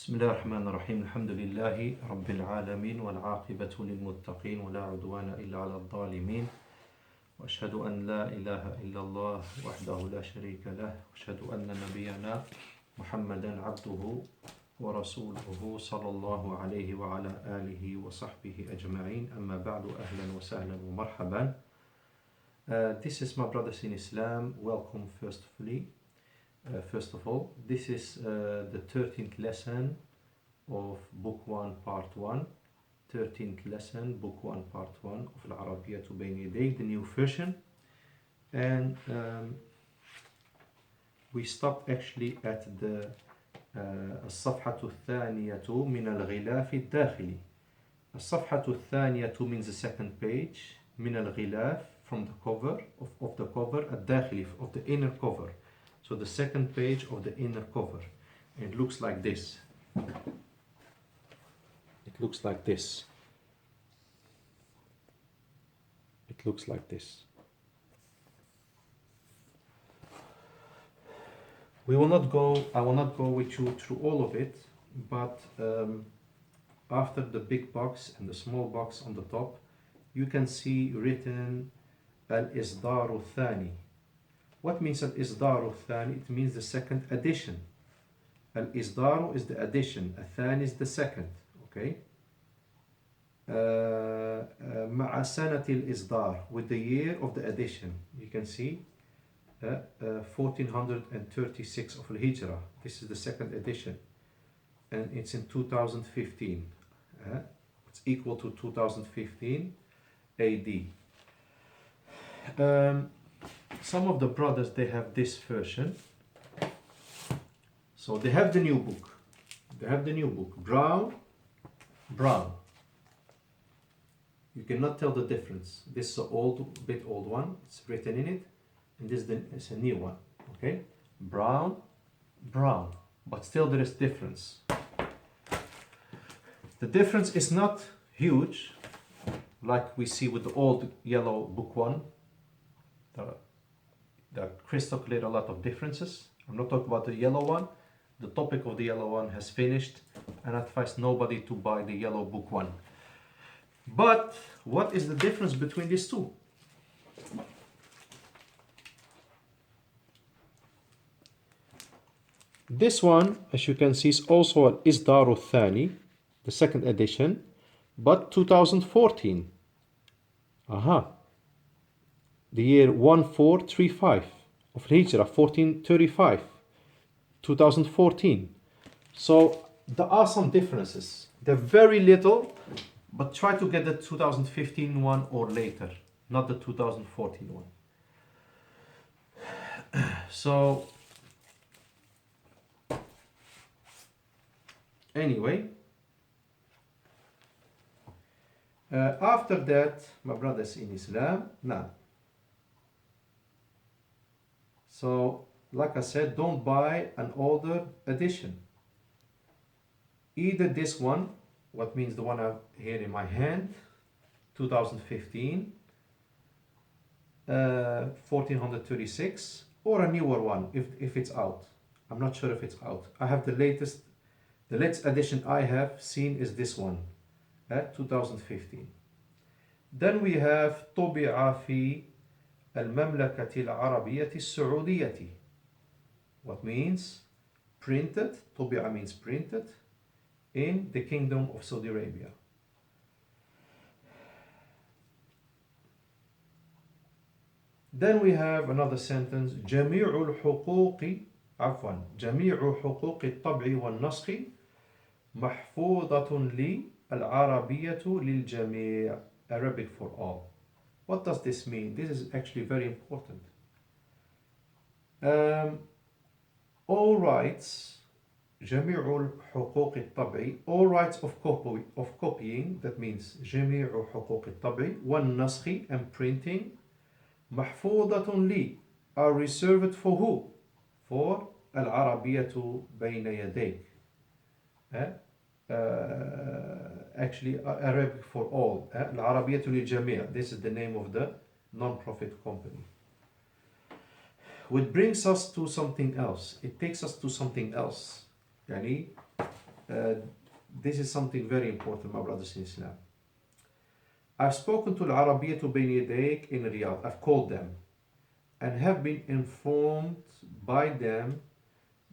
بسم الله الرحمن الرحيم الحمد لله رب العالمين والعاقبة للمتقين ولا عدوان إلا على الظالمين وأشهد أن لا إله إلا الله وحده لا شريك له وأشهد أن نبينا محمدا عبده ورسوله صلى الله عليه وعلى آله وصحبه أجمعين أما بعد أهلا وسهلا ومرحبا. This is my brothers in Islam. Welcome First of all, this is the 13th lesson of Book 1, Part 1. 13th lesson, Book 1, Part 1 of Arabiyyah to Bayna Yadayk, the new version. And we stopped actually at the الصفحة الثانية من الغلاف الداخلي. الصفحة الثانية means the second page. من الغلاف, from the cover, of the cover, الداخلي, of the inner cover. So the second page of the inner cover. It looks like this. It looks like this. It looks like this. I will not go with you through all of it, but after the big box and the small box on the top, you can see written Al-Isdaru Thani. What means Al-Isdaru Thani? It means the second edition. Al-Isdaru is the addition. Al-Thani is the second. Okay? مع سنة الإصدار, with the year of the edition. You can see 1436 of Al-Hijrah. This is the second edition. And it's in 2015. It's equal to 2015 AD. Some of the brothers, they have this version. So they have the new book. Brown. You cannot tell the difference. This is an bit old one. It's written in it. And this is a new one. Okay? Brown. But still there is difference. The difference is not huge, like we see with the old yellow book one. There are crystal clear, a lot of differences. I'm not talking about the yellow one. The topic of the yellow one has finished, and I advise nobody to buy the yellow book one. But what is the difference between these two? This one, as you can see, is also an Isdaru Thani, the second edition, but 2014. The year 1435 of Hijrah, 1435, 2014. So there are some differences. They're very little, but try to get the 2015 one or later, not the 2014 one. So anyway, after that, my brothers in Islam, now. So, like I said, don't buy an older edition. Either this one, what means the one I have here in my hand, 2015, 1436, or a newer one if it's out. I'm not sure if it's out. I have the latest edition I have seen is this one, 2015. Then we have طبع في المملكة العربية السعودية. What means printed? طبع means printed in the Kingdom of Saudi Arabia. Then we have another sentence جميع حقوق الطبع والنسخ محفوظة للعربية للجميع. Arabic for all. What does this mean? This is actually very important. All rights, جميع حقوق الطبع, all rights of copying, that means جميع حقوق الطبع والنسخ and printing, محفوظة لي, are reserved for who? For العربية بين يديك. Actually Arabic for all. العربية للجميع. This is the name of the non-profit company. Which brings us to something else. It takes us to something else. يعني uh, this is something very important, my brothers in Islam. I've spoken to Arabiyyah to Bayna Yadayk in Riyadh. I've called them and have been informed by them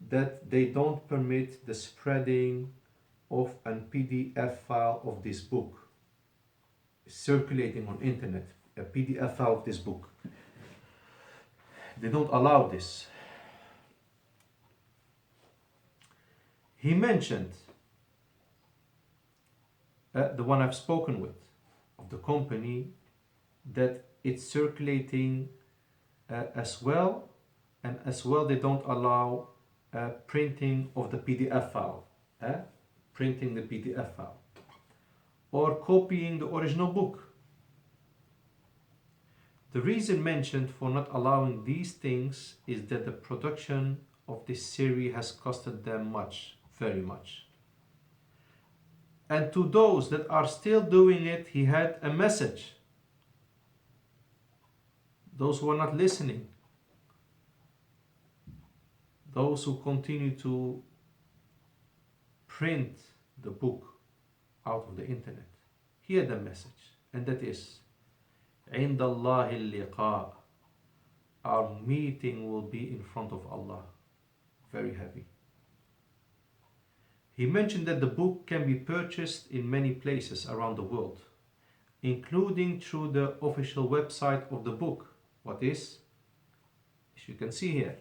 that they don't permit the spreading of a PDF file of this book circulating on internet, a PDF file of this book. They don't allow this. He mentioned the one I've spoken with of the company, that it's circulating as well, and as well they don't allow printing of the PDF file, printing the PDF file or copying the original book. The reason mentioned for not allowing these things is that the production of this series has costed them much, very much. And to those that are still doing it, he had a message. Those who are not listening, those who continue to print the book out of the internet, he had a message, and that is, عند الله اللقاء, our meeting will be in front of Allah. Very heavy. He mentioned that the book can be purchased in many places around the world, including through the official website of the book. What is? As you can see here,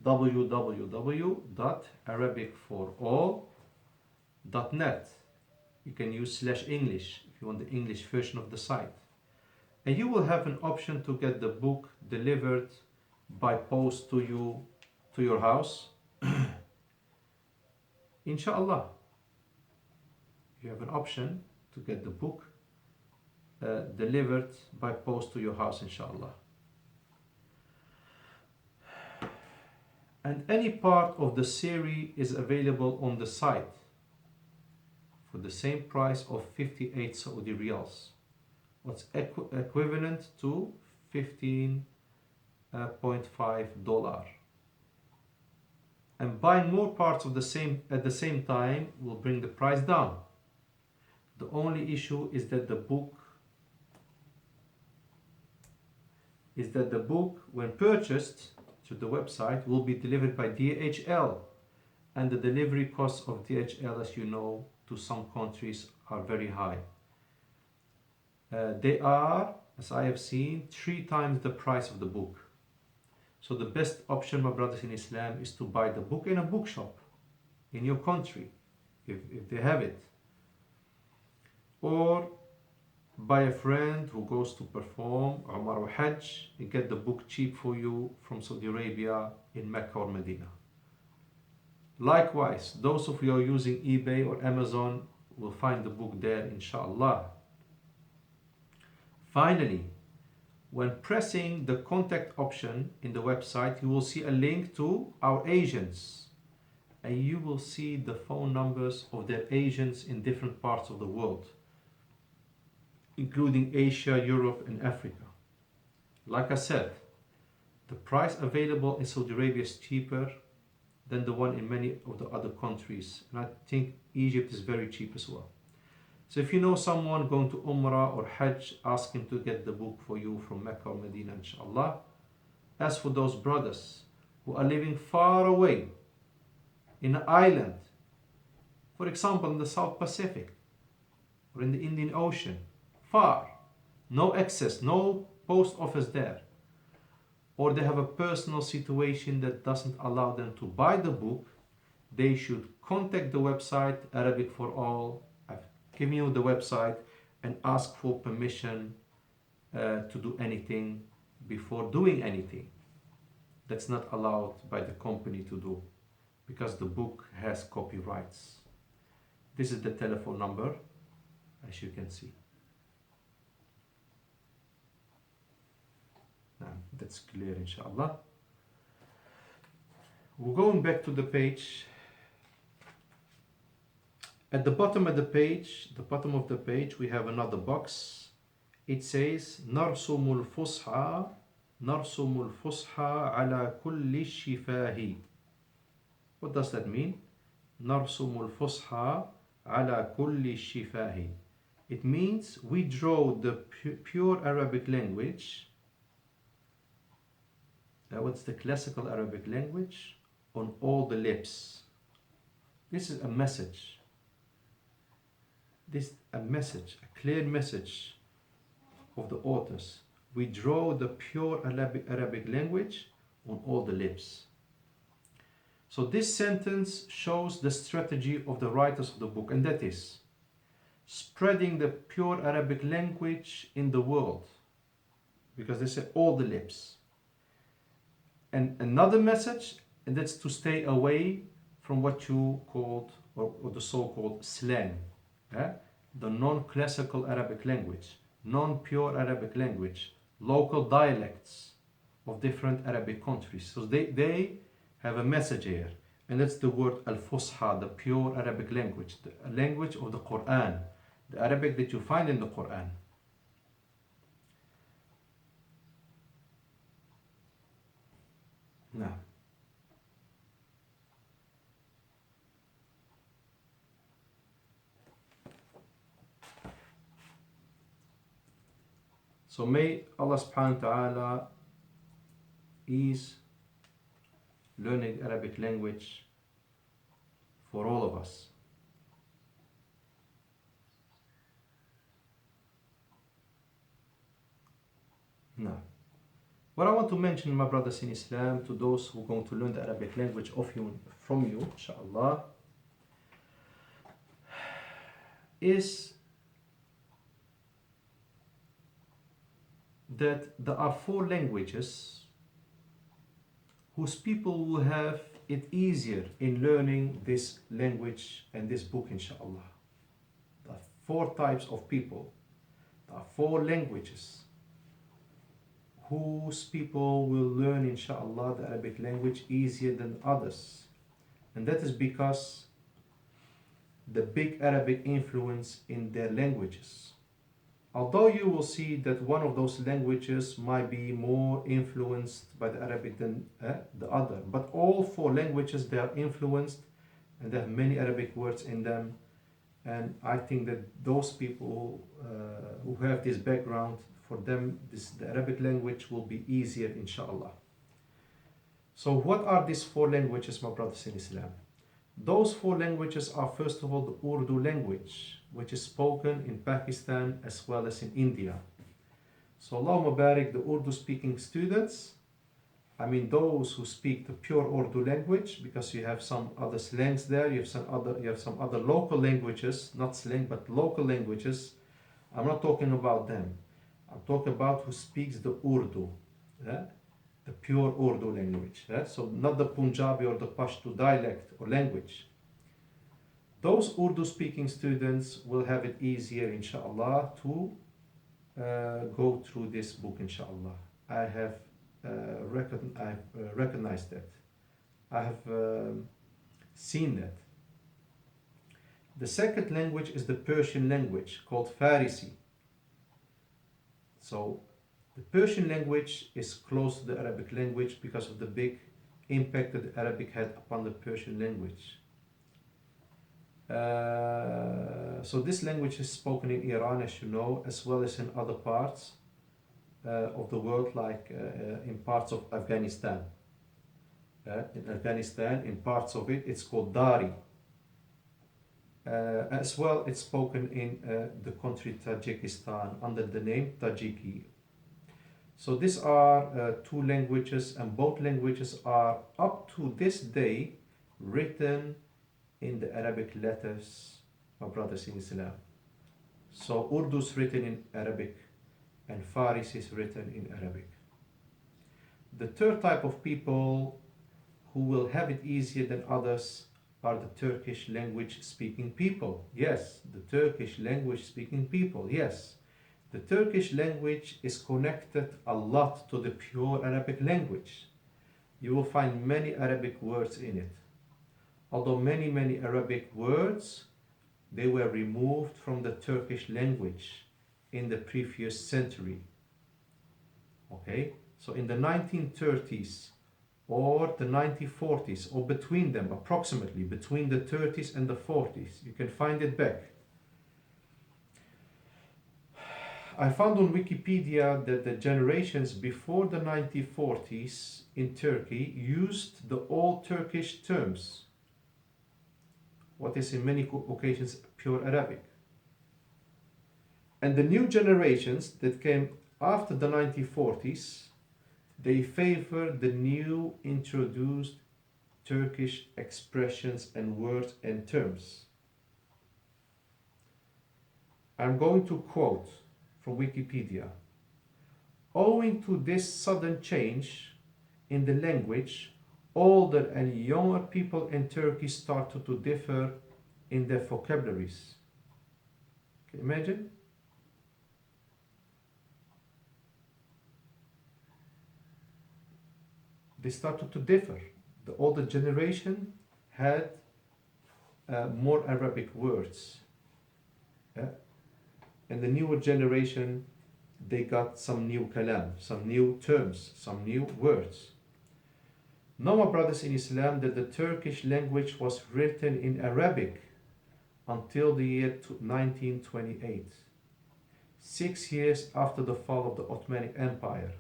www.arabicforall.net. You can use /English if you want the English version of the site. And you will have an option to get the book delivered by post to you, to your house. Inshallah, you have an option to get the book delivered by post to your house, inshallah. And any part of the series is available on the site for the same price of 58 Saudi riyals. What's equivalent to $15.5. And buying more parts of the same at the same time will bring the price down. The only issue is that the book when purchased through the website will be delivered by DHL, and the delivery costs of DHL, as you know, to some countries are very high. They are, as I have seen, 3 times the price of the book. So the best option, my brothers in Islam, is to buy the book in a bookshop in your country, if they have it. Or by a friend who goes to perform Umrah or Hajj, and get the book cheap for you from Saudi Arabia in Mecca or Medina. Likewise, those of you who are using eBay or Amazon will find the book there, inshallah. Finally, when pressing the contact option in the website, you will see a link to our agents, and you will see the phone numbers of their agents in different parts of the world, including Asia, Europe, and Africa. Like I said, the price available in Saudi Arabia is cheaper than the one in many of the other countries, and I think Egypt is very cheap as well. So if you know someone going to Umrah or Hajj, ask him to get the book for you from Mecca or Medina, inshallah. As for those brothers who are living far away in an island, for example in the South Pacific or in the Indian Ocean, far, no access, no post office there, or they have a personal situation that doesn't allow them to buy the book, they should contact the website Arabic for All. I've given you the website, and ask for permission to do anything before doing anything. That's not allowed by the company to do, because the book has copyrights. This is the telephone number, as you can see. Now, that's clear, inshallah. We're going back to the page. At the bottom of the page, we have another box. It says نرسم الفصحى على كل الشفاه. What does that mean? نرسم الفصحى على كل الشفاه. It means we draw the pure Arabic language, what's the classical Arabic language, on all the lips. This is a message. This a message, a clear message of the authors. We draw the pure Arabic language on all the lips. So this sentence shows the strategy of the writers of the book, and that is spreading the pure Arabic language in the world, because they say all the lips. And another message, and that's to stay away from what you called, or the so-called slang, the non-classical Arabic language, non-pure Arabic language, local dialects of different Arabic countries. So they have a message here, and that's the word al-Fusha, the pure Arabic language, the language of the Quran, the Arabic that you find in the Quran. Now, so may Allah subhanahu wa ta'ala ease learning Arabic language for all of us. Now, what I want to mention, my brothers in Islam, to those who are going to learn the Arabic language from you, inshallah, is that there are 4 languages whose people will have it easier in learning this language and this book, inshallah. There are 4 types of people. There are 4 languages whose people will learn, inshallah, the Arabic language easier than others. And that is because the big Arabic influence in their languages. Although you will see that one of those languages might be more influenced by the Arabic than the other, but all 4 languages, they are influenced, and they have many Arabic words in them. And I think that those people who have this background, for them the Arabic language will be easier, inshallah. So what are these 4 languages, my brothers in Islam? Those 4 languages are, first of all, the Urdu language, which is spoken in Pakistan as well as in India. So Allahumma barik, the Urdu speaking students, I mean those who speak the pure Urdu language, because you have some other slangs there, you have some other local languages, not slang but local languages. I'm not talking about them. I'm talking about who speaks the Urdu, the pure Urdu language. So not the Punjabi or the Pashto dialect or language. Those Urdu speaking students will have it easier, inshallah, to go through this book, inshallah. I have recognized that. I have seen that. The second language is the Persian language, called Farisi. So the Persian language is close to the Arabic language because of the big impact that the Arabic had upon the Persian language. So this language is spoken in Iran, as you know, as well as in other parts of the world, like in parts of Afghanistan. In Afghanistan, in parts of it, it's called Dari. As well, it's spoken in the country Tajikistan under the name Tajiki. So these are 2 languages, and both languages are up to this day written in the Arabic letters, my brothers in Islam. So Urdu is written in Arabic and Farisi is written in Arabic. The third type of people who will have it easier than others are the Turkish language speaking people. Yes, the Turkish language speaking people, yes. The Turkish language is connected a lot to the pure Arabic language. You will find many Arabic words in it. Although many Arabic words, they were removed from the Turkish language in the previous century. Okay, so in the 1930s, or the 1940s, or between them, approximately between the 30s and the 40s. You can find it back. I found on Wikipedia that the generations before the 1940s in Turkey used the old Turkish terms, what is in many occasions pure Arabic. And the new generations that came after the 1940s, they favor the new introduced Turkish expressions and words and terms. I'm going to quote from Wikipedia. Owing to this sudden change in the language, older and younger people in Turkey started to differ in their vocabularies. Can you imagine? They started to differ. The older generation had more Arabic words. And the newer generation, they got some new kalam, some new terms, some new words. Know, my brothers in Islam, that the Turkish language was written in Arabic until the year 1928, 6 years after the fall of the Ottoman Empire.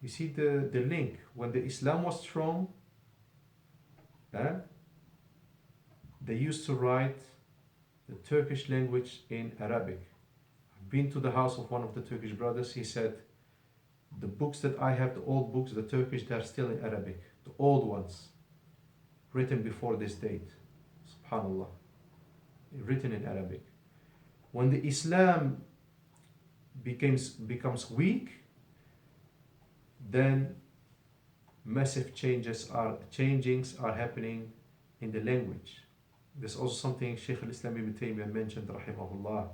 You see the link. When the Islam was strong, they used to write the Turkish language in Arabic. I've been to the house of one of the Turkish brothers. He said, the books that I have, the old books, the Turkish, they're still in Arabic. The old ones, written before this date. Subhanallah. Written in Arabic. When the Islam becomes weak, then massive changings are happening in the language. There's also something Shaykh al-Islam ibn Taymiyyah mentioned, rahimahullah.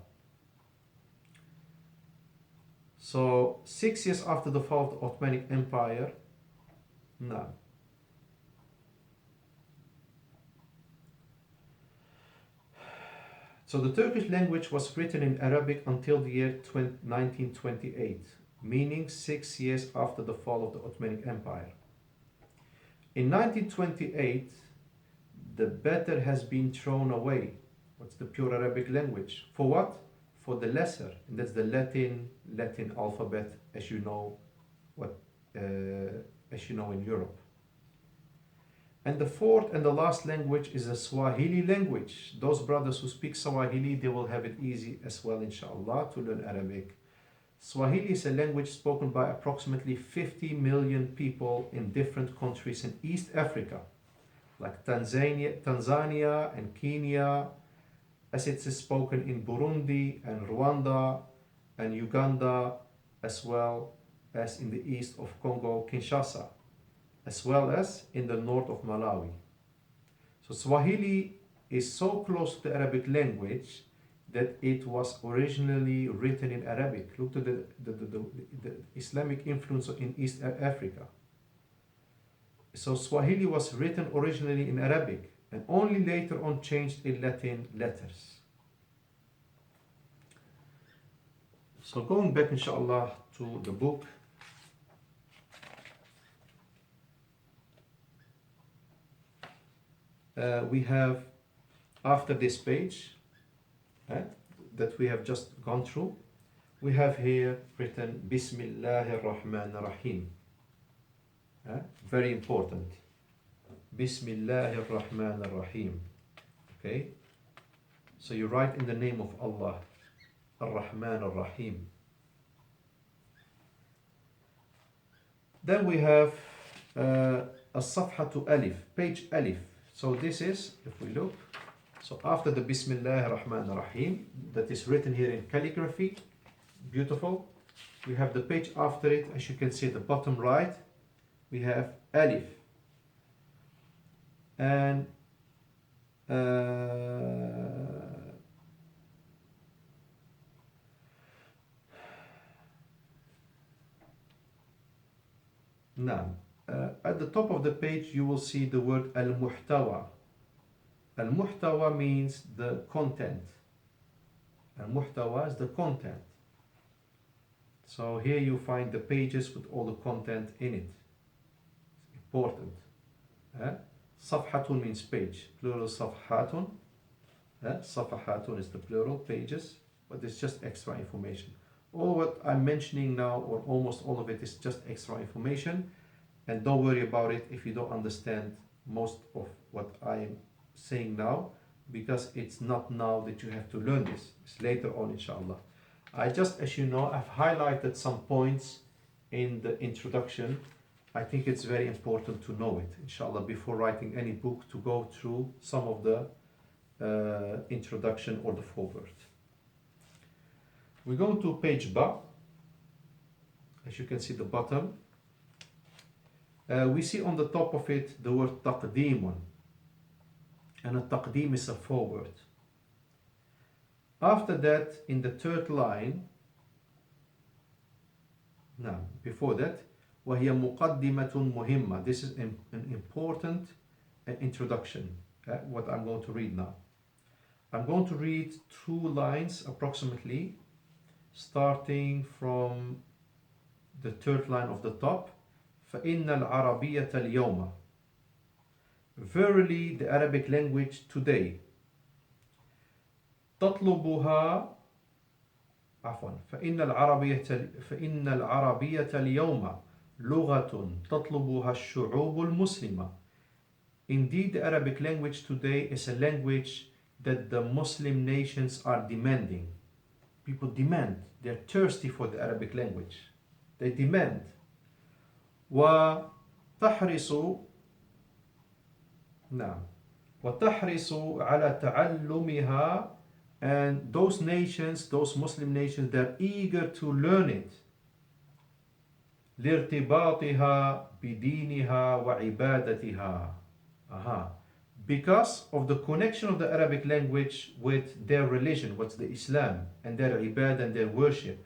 So 6 years after the fall of the Ottoman Empire, now. So the Turkish language was written in Arabic until the year 1928, meaning 6 years after the fall of the Ottoman Empire. In 1928, the better has been thrown away. What's the pure Arabic language? For what? For the lesser, and that's the Latin alphabet, as you know in Europe. And the fourth and the last language is the Swahili language. Those brothers who speak Swahili, they will have it easy as well, inshallah, to learn Arabic. Swahili is a language spoken by approximately 50 million people in different countries in East Africa, like Tanzania and Kenya, as it is spoken in Burundi and Rwanda and Uganda, as well as in the east of Congo, Kinshasa, as well as in the north of Malawi. So Swahili is so close to the Arabic language that it was originally written in Arabic. Look to the Islamic influence in East Africa. So Swahili was written originally in Arabic and only later on changed in Latin letters. So going back, inshallah, to the book. We have, after this page that we have just gone through, we have here written Bismillahir Rahmanir Rahim. Very important. Bismillahir Rahmanir Rahim. Okay? So you write in the name of Allah, Ar-Rahman Ar-Rahim. Then we have As-Safhatu Alif, page Alif. So this is, if we look, so after the Bismillahir Rahmanir Rahim, that is written here in calligraphy, beautiful. We have the page after it, as you can see at the bottom right, we have Alif. And now, at the top of the page you will see the word Al-Muhtawa. Al-Muhtawa means the content. Al-Muhtawa is the content. So here you find the pages with all the content in it. important. صفحة means page, plural صفحات. صفحات is the plural, pages, but it's just extra information. All what I'm mentioning now, or almost all of it, is just extra information, and don't worry about it if you don't understand most of what I'm saying now, because it's not now that you have to learn this, it's later on, inshallah. I just, as you know, I've highlighted some points in the introduction. I think it's very important to know it, inshallah, before writing any book, to go through some of the introduction or the foreword. We go to page Ba. As you can see, the bottom. We see on the top of it the word taqdeemun, and a taqdeem is a foreword. After that, in the third line, now before that, وهي مقدمة مهمة. This is an important introduction, what I'm going to read now. I'm going to read 2 lines approximately, starting from the third line of the top. فإن العربية اليوم. Verily, the Arabic language today. تطلبها عفوا فإن العربية اليوم لغة تطلبها الشعوب المسلمة. Indeed, the Arabic language today is a language that the Muslim nations are demanding. People demand, they're thirsty for the Arabic language. They demand. وتحرص على تعلمها, and those nations, those Muslim nations, they're eager to learn it. لارتباطها بدينها وعبادتها. Because of the connection of the Arabic language with their religion, what's the Islam, and their ibadah and their worship.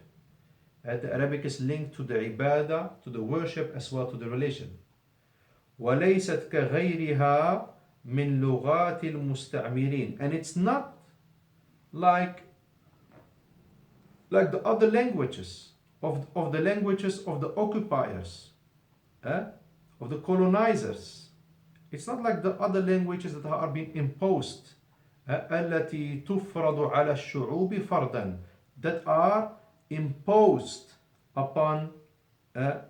The Arabic is linked to the ibadah, to the worship, as well to the religion. وَلَيْسَتْ كَغَيْرِهَا مِنْ لُغَاتِ الْمُسْتَعْمِرِينَ. And it's not like the other languages, of the languages of the occupiers, of the colonizers. It's not like the other languages that are being imposed, التي تفرض على الشعوب فردا, that are imposed upon the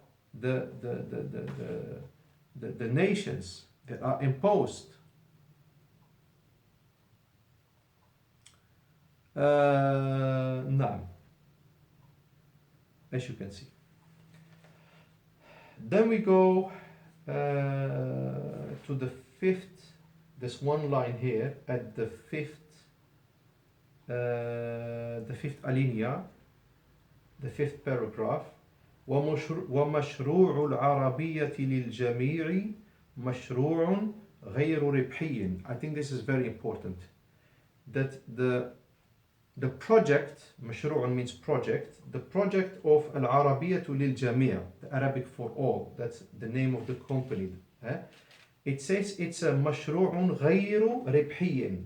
nations, that are imposed. نعم, as you can see. Then we go to the 5th, this one line here at the 5th alinea, the 5th paragraph. ومشروع العربية للجميع مشروع غير ربحي. I think this is very important, that the project, مشروع means project, the project of العربية للجميع, the Arabic for all, that's the name of the company. It says it's a مشروع غير ربحي.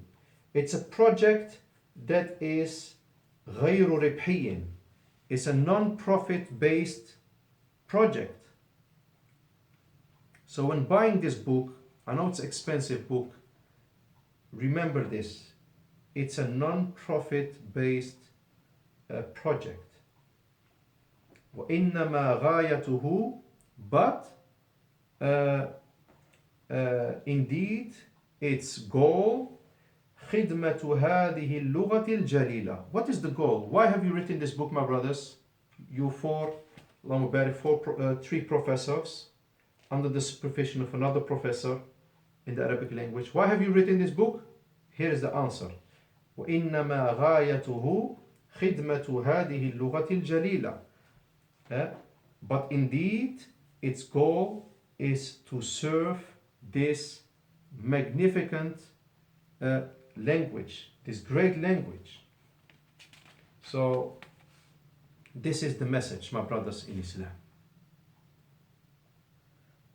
It's a project that is غير ربحي. It's a non-profit based project. So when buying this book, I know it's an expensive book, remember this. It's a non-profit based project. وإنما غايته, but indeed its goal خدمة هذه اللغة الجليلة. What is the goal? Why have you written this book, my brothers? You three professors under the supervision of another professor in the Arabic language. Why have you written this book? Here is the answer. وإنما غايته خدمة هذه اللغة الجليلة. But indeed, its goal is to serve this magnificent language, this great language. So, this is the message, my brothers in Islam.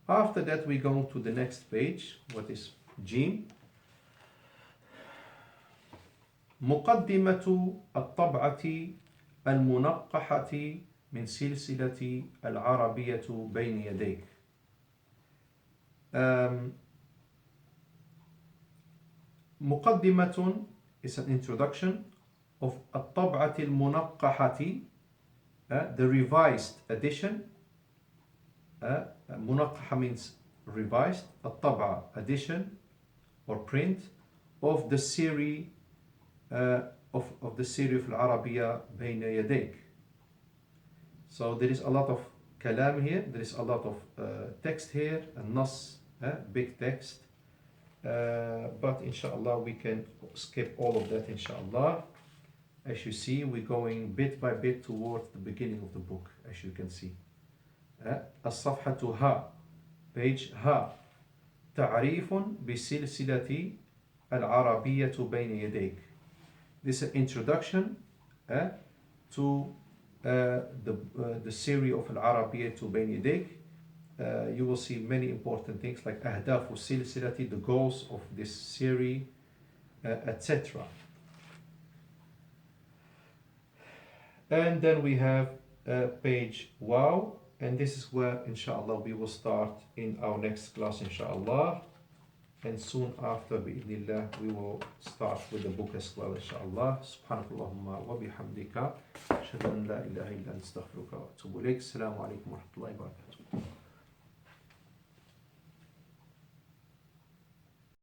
After that, we go to the next page, what is Jim. مقدمة الطبعة المنقحة من سلسلة العربية بين يديك. مقدمة is an introduction of الطبعة المنقحة, the revised edition. منقحة means revised. الطبعة edition or print of the series of the series of Arabiyyah Bayna Yadayk. So there is a lot of kalam here, there is a lot of text here, and nas, big text. But inshallah we can skip all of that inshallah. As you see, we're going bit by bit towards the beginning of the book, as you can see. الصفحة ها, page ها, تعريف بسلسلة العربية بين يديك. This is an introduction to the series of Arabiyyah بين يديك. You will see many important things like أهداف السلسلة, the goals of this series, etc. And then we have page wow, and this is where inshallah we will start in our next class inshallah. And soon after بإذن we will start with the book as well inshallah. سبحانك اللهم وبحمدك أشهد أن لا إله إلا أنت أستغفرك وأتوب إليك. السلام عليكم ورحمة الله وبركاته.